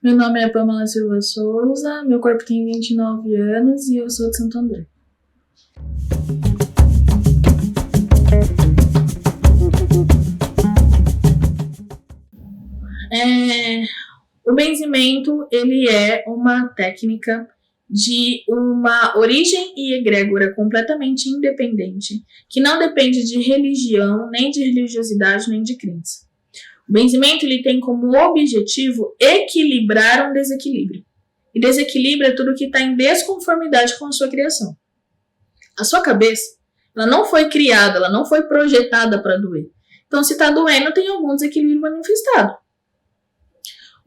Meu nome é Pamela Silva Souza, meu corpo tem 29 anos e eu sou de Santo André. O benzimento, ele é uma técnica de uma origem e egrégora completamente independente, que não depende de religião, nem de religiosidade, nem de crença. O benzimento, ele tem como objetivo equilibrar um desequilíbrio. E desequilíbrio é tudo que está em desconformidade com a sua criação. A sua cabeça, ela não foi criada, ela não foi projetada para doer. Então, se está doendo, tem algum desequilíbrio manifestado.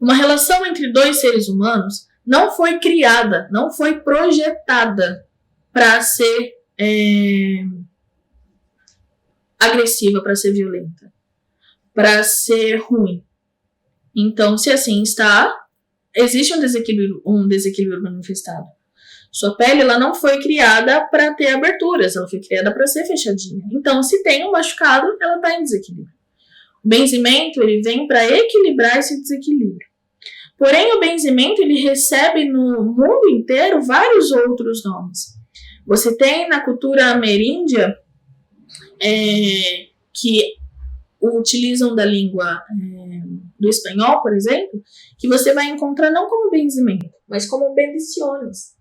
Uma relação entre dois seres humanos não foi criada, não foi projetada para ser agressiva, para ser violenta, para ser ruim. Então, se assim está, existe um desequilíbrio manifestado. Sua pele, ela não foi criada para ter aberturas, ela foi criada para ser fechadinha. Então, se tem um machucado, ela está em desequilíbrio. O benzimento, ele vem para equilibrar esse desequilíbrio. Porém, o benzimento, ele recebe no mundo inteiro vários outros nomes. Você tem na cultura ameríndia, que utilizam da língua do espanhol, por exemplo, que você vai encontrar não como benzimento, mas como bendiciones.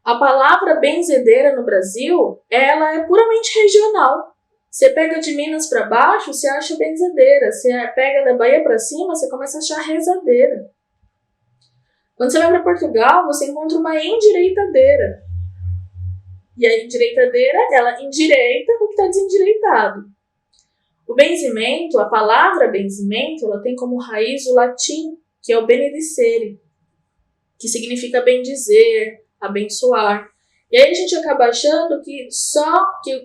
A palavra benzedeira no Brasil, ela é puramente regional. Você pega de Minas para baixo, você acha benzedeira. Você pega da Bahia para cima, você começa a achar rezadeira. Quando você vai para Portugal, você encontra uma endireitadeira. E a endireitadeira, ela endireita o que está desendireitado. O benzimento, a palavra benzimento, ela tem como raiz o latim, que é o benedicere, que significa bendizer, abençoar. E aí a gente acaba achando que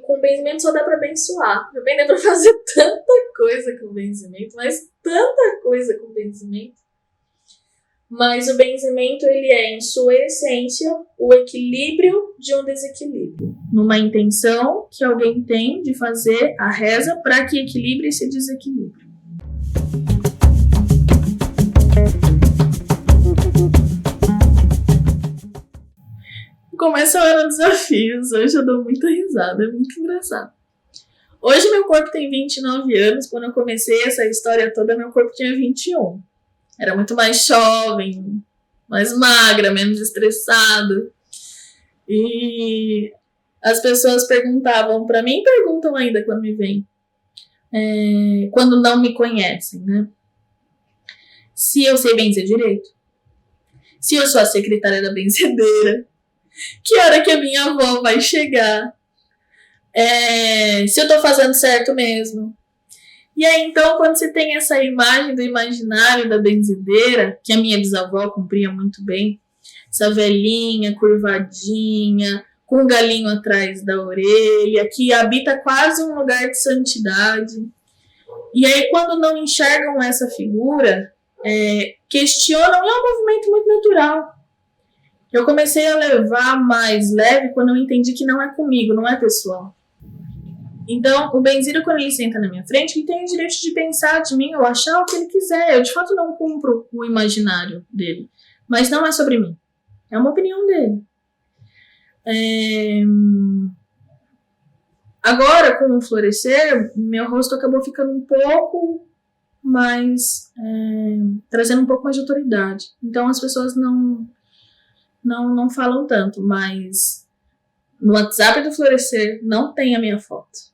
com benzimento só dá para abençoar. Também dá para fazer tanta coisa com benzimento, mas tanta coisa com benzimento. Mas o benzimento, ele é, em sua essência, o equilíbrio de um desequilíbrio. Numa intenção que alguém tem de fazer a reza para que equilibre esse desequilíbrio. Começaram desafios, hoje eu dou muita risada, é muito engraçado. Hoje meu corpo tem 29 anos, quando eu comecei essa história toda, meu corpo tinha 21. Era muito mais jovem, mais magra, menos estressado. E as pessoas perguntavam para mim, perguntam ainda quando me veem, quando não me conhecem, né? Se eu sei benzer direito. Se eu sou a secretária da benzedeira. Que hora que a minha avó vai chegar? Se eu tô fazendo certo mesmo. E aí, então, quando você tem essa imagem do imaginário da benzedeira, que a minha bisavó cumpria muito bem, essa velhinha, curvadinha, com um galinho atrás da orelha, que habita quase um lugar de santidade. E aí, quando não enxergam essa figura, questionam, e é um movimento muito natural. Eu comecei a levar mais leve quando eu entendi que não é comigo, não é pessoal. Então, o benzeiro, quando ele senta na minha frente, ele tem o direito de pensar de mim ou achar o que ele quiser. Eu, de fato, não cumpro o imaginário dele. Mas não é sobre mim. É uma opinião dele. Agora, com o florescer, meu rosto acabou ficando um pouco mais... trazendo um pouco mais de autoridade. Então, as pessoas não falam tanto, mas no WhatsApp do Florescer não tem a minha foto.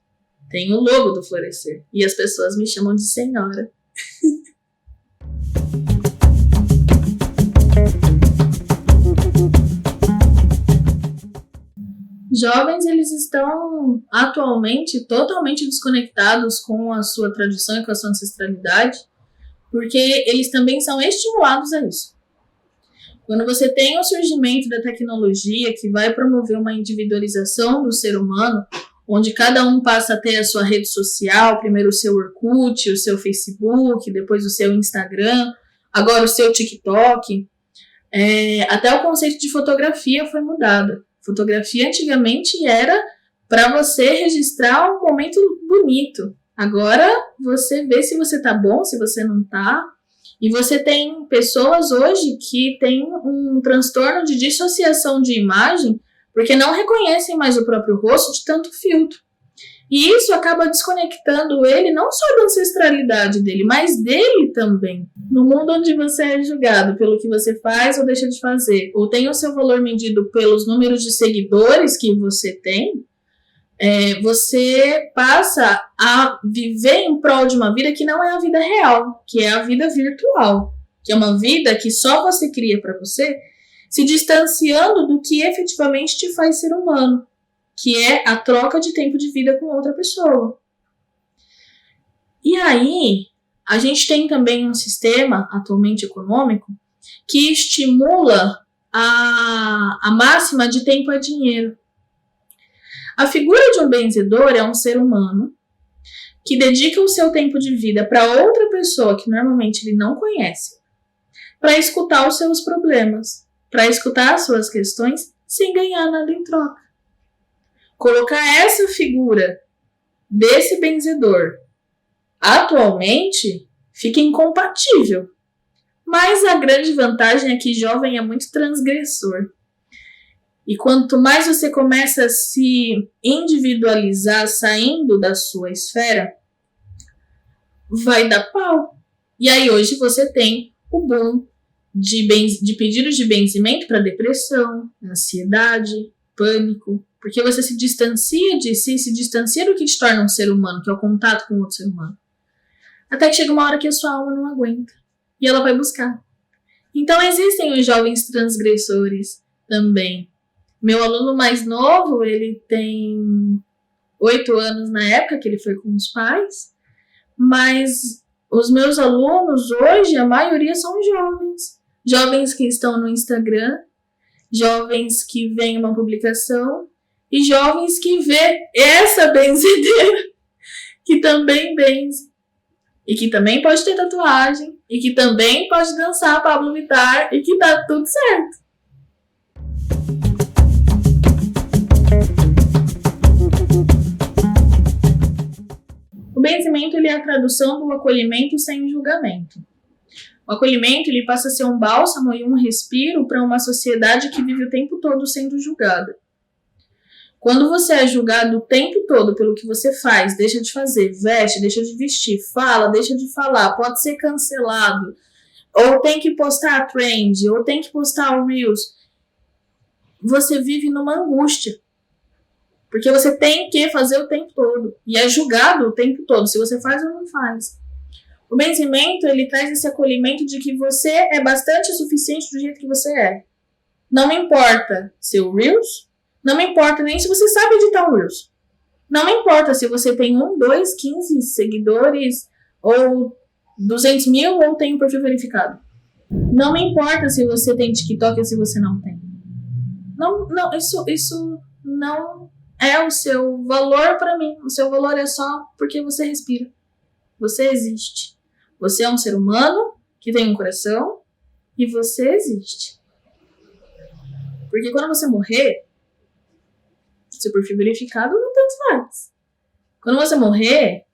Tem o logo do Florescer. E as pessoas me chamam de senhora. Jovens, eles estão atualmente totalmente desconectados com a sua tradição e com a sua ancestralidade, porque eles também são estimulados a isso. Quando você tem o surgimento da tecnologia que vai promover uma individualização do ser humano, onde cada um passa a ter a sua rede social, primeiro o seu Orkut, o seu Facebook, depois o seu Instagram, agora o seu TikTok, até o conceito de fotografia foi mudado. Fotografia antigamente era para você registrar um momento bonito. Agora você vê se você tá bom, se você não tá. E você tem pessoas hoje que têm um transtorno de dissociação de imagem porque não reconhecem mais o próprio rosto de tanto filtro. E isso acaba desconectando ele não só da ancestralidade dele, mas dele também. No mundo onde você é julgado pelo que você faz ou deixa de fazer, ou tem o seu valor medido pelos números de seguidores que você tem, você passa a viver em prol de uma vida que não é a vida real, que é a vida virtual, que é uma vida que só você cria para você, se distanciando do que efetivamente te faz ser humano, que é a troca de tempo de vida com outra pessoa. E aí, a gente tem também um sistema atualmente econômico que estimula a máxima de tempo é dinheiro. A figura de um benzedor é um ser humano que dedica o seu tempo de vida para outra pessoa que normalmente ele não conhece, para escutar os seus problemas, para escutar as suas questões sem ganhar nada em troca. Colocar essa figura desse benzedor atualmente fica incompatível. Mas a grande vantagem é que jovem é muito transgressor. E quanto mais você começa a se individualizar saindo da sua esfera, vai dar pau. E aí hoje você tem o boom de pedidos de benzimento para depressão, ansiedade, pânico, porque você se distancia de si, se distancia do que te torna um ser humano, que é o contato com outro ser humano. Até que chega uma hora que a sua alma não aguenta e ela vai buscar. Então existem os jovens transgressores também. Meu aluno mais novo, ele tem 8 anos na época que ele foi com os pais, mas os meus alunos hoje, a maioria são jovens. Jovens que estão no Instagram, jovens que veem uma publicação e jovens que vê essa benzedeira que também benze. E que também pode ter tatuagem, e que também pode dançar Pablo Vittar, e que tá tudo certo. O benzimento ele é a tradução do acolhimento sem julgamento. O acolhimento ele passa a ser um bálsamo e um respiro para uma sociedade que vive o tempo todo sendo julgada. Quando você é julgado o tempo todo pelo que você faz, deixa de fazer, veste, deixa de vestir, fala, deixa de falar, pode ser cancelado, ou tem que postar a trend, ou tem que postar o Reels, você vive numa angústia. Porque você tem que fazer o tempo todo. E é julgado o tempo todo, se você faz ou não faz. O benzimento, ele traz esse acolhimento de que você é bastante suficiente do jeito que você é. Não me importa seu Reels, não me importa nem se você sabe editar um Reels. Não me importa se você tem 1, 2, 15 seguidores, ou 200 mil, ou tem um perfil verificado. Não me importa se você tem TikTok ou se você não tem. Não, isso não é o seu valor para mim. O seu valor é só porque você respira. Você existe. Você é um ser humano que tem um coração e você existe. Porque quando você morrer, seu perfil verificado não tanto faz. Quando você morrer,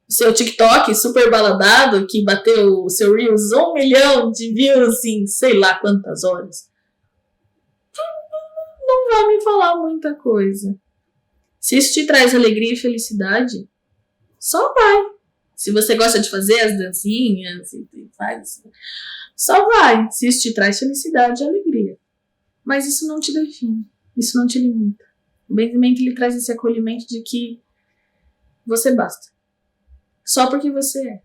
seu TikTok super baladado, que bateu o seu Reels 1 milhão de views em sei lá quantas horas, não vai me falar muita coisa. Se isso te traz alegria e felicidade, só vai. Se você gosta de fazer as dancinhas e faz, só vai. Se isso te traz felicidade e alegria. Mas isso não te define. Isso não te limita. O benzimento ele traz esse acolhimento de que você basta. Só porque você é.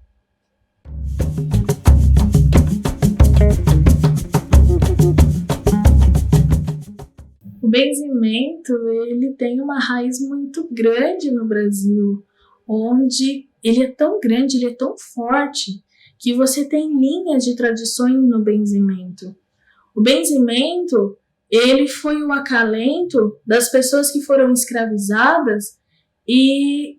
O benzimento, ele tem uma raiz muito grande no Brasil, onde ele é tão grande, ele é tão forte, que você tem linhas de tradições no benzimento. O benzimento, ele foi o acalento das pessoas que foram escravizadas e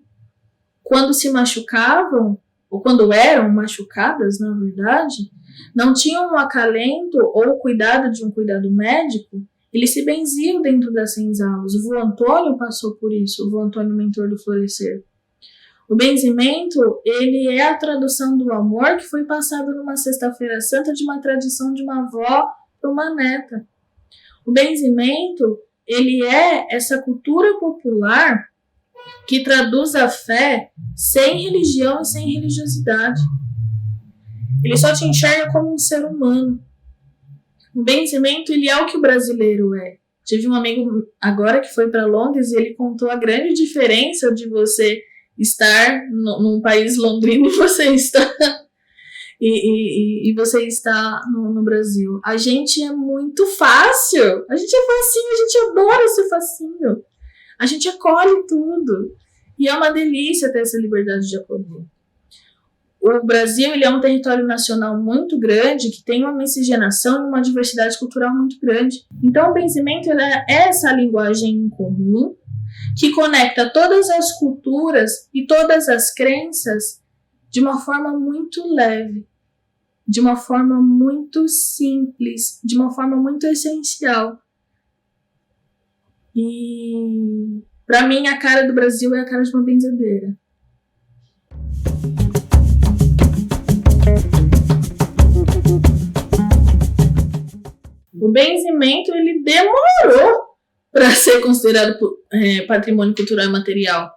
quando se machucavam, ou quando eram machucadas, na verdade, não tinham um acalento ou cuidado de um cuidado médico, eles se benziam dentro das senzalas. O vô Antônio passou por isso, o vô Antônio, mentor do Florescer. O benzimento, ele é a tradução do amor que foi passado numa sexta-feira santa de uma tradição de uma avó para uma neta. O benzimento, ele é essa cultura popular que traduz a fé sem religião e sem religiosidade. Ele só te enxerga como um ser humano. O benzimento, ele é o que o brasileiro é. Tive um amigo agora que foi para Londres e ele contou a grande diferença de você estar num país londrino e você está e você está no Brasil. A gente é muito fácil. A gente é facinho, a gente adora ser facinho. A gente acolhe tudo. E é uma delícia ter essa liberdade de acolher. O Brasil, ele é um território nacional muito grande, que tem uma miscigenação e uma diversidade cultural muito grande. Então, o benzimento é essa linguagem em comum que conecta todas as culturas e todas as crenças de uma forma muito leve, de uma forma muito simples, de uma forma muito essencial. E, para mim, a cara do Brasil é a cara de uma benzedeira. O benzimento, ele demorou para ser considerado patrimônio cultural e material.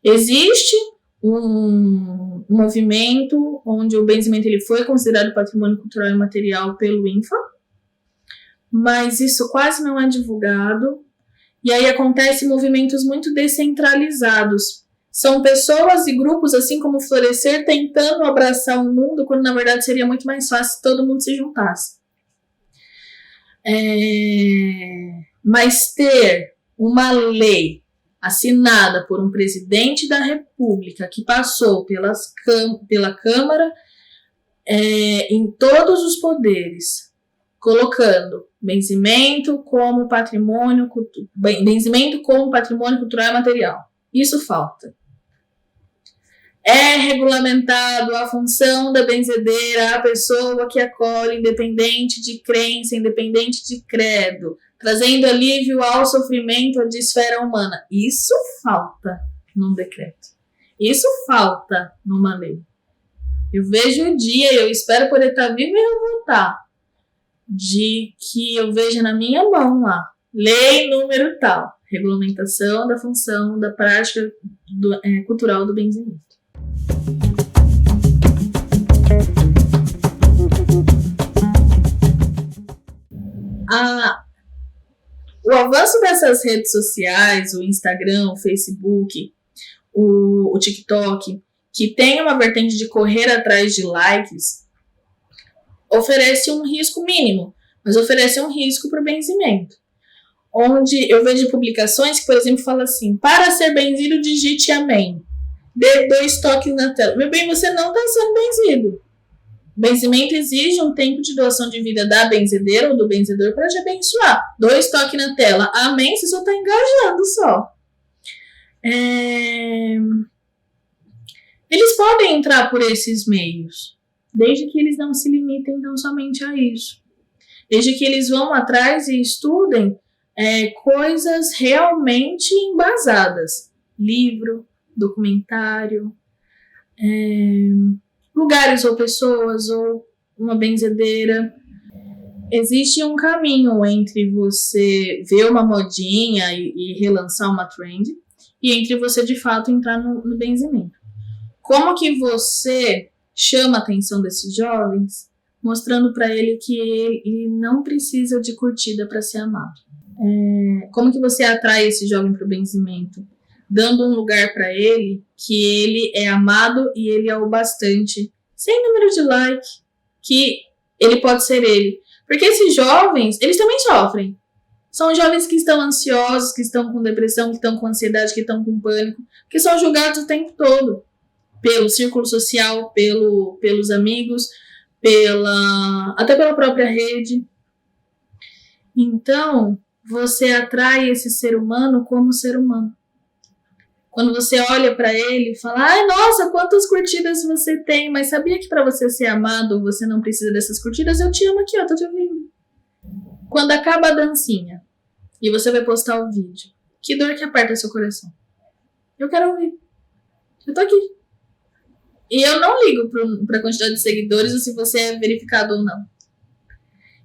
Existe um movimento onde o benzimento ele foi considerado patrimônio cultural e material pelo INFA, mas isso quase não é divulgado. E aí acontecem movimentos muito descentralizados. São pessoas e grupos, assim como o Florescer, tentando abraçar o mundo, quando na verdade seria muito mais fácil se todo mundo se juntasse. Mas ter uma lei assinada por um presidente da República que passou pela Câmara em todos os poderes, colocando benzimento como patrimônio cultural e material. Isso falta. É regulamentado a função da benzedeira, a pessoa que acolhe, independente de crença, independente de credo, trazendo alívio ao sofrimento de esfera humana. Isso falta num decreto. Isso falta numa lei. Eu vejo o dia, eu espero poder estar viva e voltar, de que eu veja na minha mão lá, lei número tal, regulamentação da função da prática cultural do benzimento. O avanço dessas redes sociais, o Instagram, o Facebook, o TikTok, que tem uma vertente de correr atrás de likes, oferece um risco mínimo, mas oferece um risco para o benzimento. Onde eu vejo publicações que, por exemplo, falam assim: para ser benzido, digite amém. Dê 2 toques na tela. Meu bem, você não está sendo benzido. Benzimento exige um tempo de doação de vida da benzedeira ou do benzedor para te abençoar. 2 toques na tela. Amém, você só está engajando só. Eles podem entrar por esses meios, desde que eles não se limitem tão somente a isso. Desde que eles vão atrás e estudem coisas realmente embasadas. Livro, documentário, lugares ou pessoas, ou uma benzedeira. Existe um caminho entre você ver uma modinha e relançar uma trend, e entre você de fato entrar no benzimento. Como que você chama a atenção desses jovens, mostrando para ele que ele não precisa de curtida para ser amado? Como que você atrai esse jovem para o benzimento? Dando um lugar para ele que ele é amado e ele é o bastante, sem número de like, que ele pode ser ele. Porque esses jovens, eles também sofrem. São jovens que estão ansiosos, que estão com depressão, que estão com ansiedade, que estão com pânico, que são julgados o tempo todo pelo círculo social, pelos amigos, até pela própria rede. Então, você atrai esse ser humano como ser humano. Quando você olha para ele e fala: ai, nossa, quantas curtidas você tem, mas sabia que para você ser amado você não precisa dessas curtidas? Eu te amo aqui, ó, tô te ouvindo. Quando acaba a dancinha e você vai postar o vídeo, que dor que aperta seu coração? Eu quero ouvir. Eu tô aqui. E eu não ligo pra quantidade de seguidores ou se você é verificado ou não.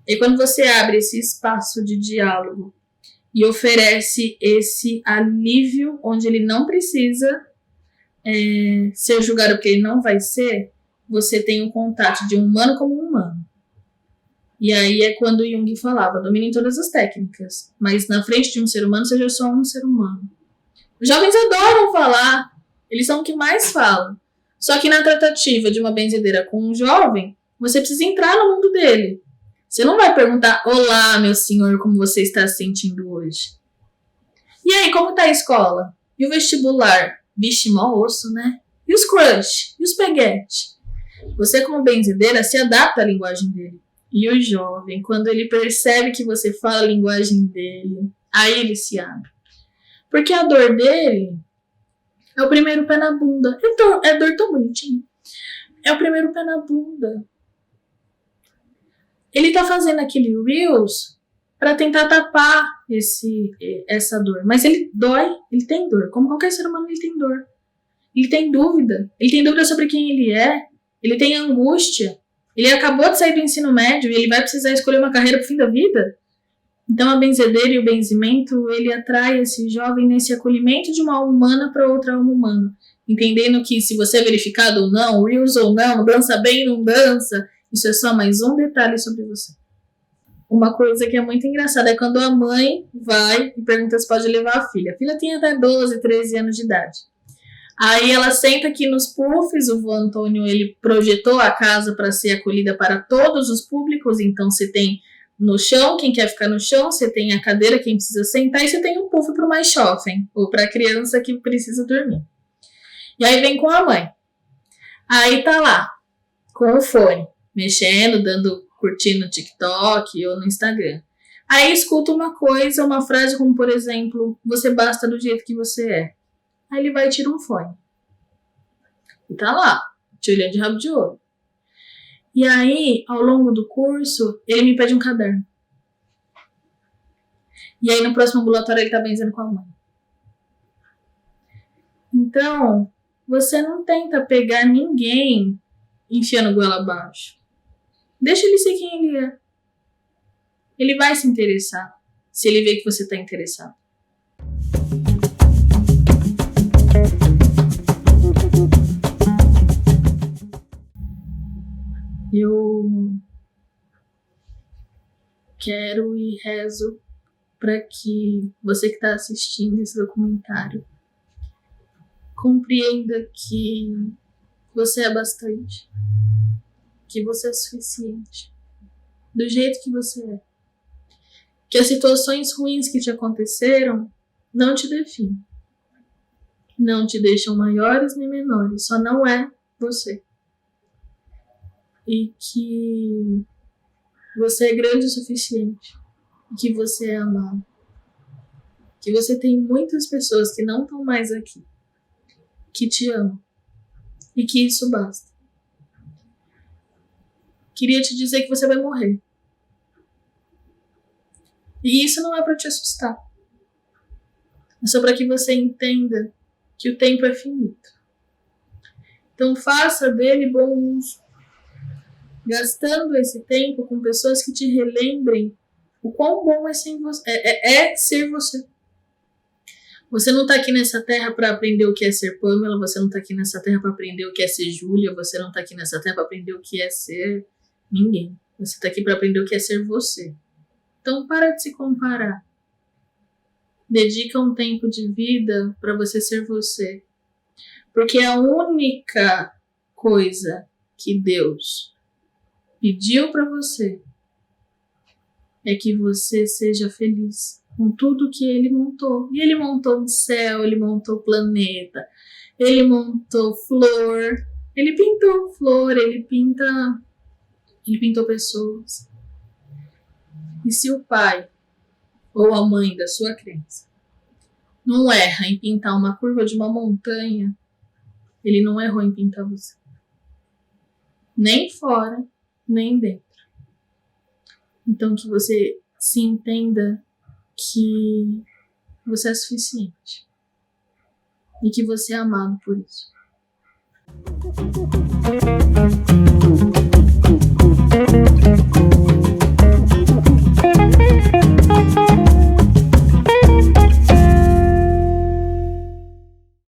E quando você abre esse espaço de diálogo e oferece esse alívio onde ele não precisa ser julgado porque ele não vai ser, você tem um contato de um humano como um humano. E aí é quando Jung falava, domine todas as técnicas, mas na frente de um ser humano seja só um ser humano. Os jovens adoram falar, eles são os que mais falam. Só que na tratativa de uma benzedeira com um jovem, você precisa entrar no mundo dele. Você não vai perguntar, olá, meu senhor, como você está se sentindo hoje? E aí, como tá a escola? E o vestibular? Vixe, mó osso, né? E os crush? E os peguete? Você, como benzedeira, se adapta à linguagem dele. E o jovem, quando ele percebe que você fala a linguagem dele, aí ele se abre. Porque a dor dele é o primeiro pé na bunda. É dor tão bonitinho. É o primeiro pé na bunda. Ele tá fazendo aquele Reels pra tentar tapar essa dor. Mas ele dói, ele tem dor. Como qualquer ser humano, ele tem dor. Ele tem dúvida. Ele tem dúvida sobre quem ele é. Ele tem angústia. Ele acabou de sair do ensino médio e ele vai precisar escolher uma carreira pro fim da vida. Então a benzedeira e o benzimento, ele atrai esse jovem nesse acolhimento de uma alma humana para outra alma humana. Entendendo que se você é verificado ou não, Reels ou não, dança bem ou não dança, isso é só mais um detalhe sobre você. Uma coisa que é muito engraçada é quando a mãe vai e pergunta se pode levar a filha. A filha tem até 12, 13 anos de idade. Aí ela senta aqui nos puffs, o vô Antônio ele projetou a casa para ser acolhida para todos os públicos, então você tem no chão, quem quer ficar no chão, você tem a cadeira, quem precisa sentar, e você tem um puff para o mais jovem, ou para a criança que precisa dormir. E aí vem com a mãe. Aí tá lá, com o fone, mexendo, curtindo no TikTok ou no Instagram. Aí escuta uma coisa, uma frase como, por exemplo, você basta do jeito que você é. Aí ele vai e tira um fone. E tá lá, te olhando de rabo de ouro. E aí, ao longo do curso, ele me pede um caderno. E aí, no próximo ambulatório, ele tá benzendo com a mãe. Então, você não tenta pegar ninguém enfiando goela abaixo. Deixa ele ser quem ele é. Ele vai se interessar, se ele vê que você tá interessado. Eu quero e rezo para que você que está assistindo esse documentário compreenda que você é bastante, que você é suficiente, do jeito que você é. Que as situações ruins que te aconteceram não te definem, não te deixam maiores nem menores, só não é você. E que você é grande o suficiente, que você é amado, que você tem muitas pessoas que não estão mais aqui, que te amam, e que isso basta. Queria te dizer que você vai morrer. E isso não é para te assustar, é só para que você entenda que o tempo é finito. Então faça dele bom uso, gastando esse tempo com pessoas que te relembrem o quão bom é ser você. Você não tá aqui nessa terra para aprender o que é ser Pamela, você não tá aqui nessa terra para aprender o que é ser Júlia, você não tá aqui nessa terra para aprender o que é ser ninguém. Você tá aqui para aprender o que é ser você. Então para de se comparar. Dedica um tempo de vida para você ser você. Porque a única coisa que Deus pediu para você é que você seja feliz com tudo que ele montou. E ele montou um céu, ele montou planeta, ele montou flor, ele pintou flor, ele pintou pessoas. E se o pai ou a mãe da sua criança não erra em pintar uma curva de uma montanha, ele não errou em pintar você. Nem fora, nem dentro. Então que você se entenda que você é suficiente. E que você é amado por isso.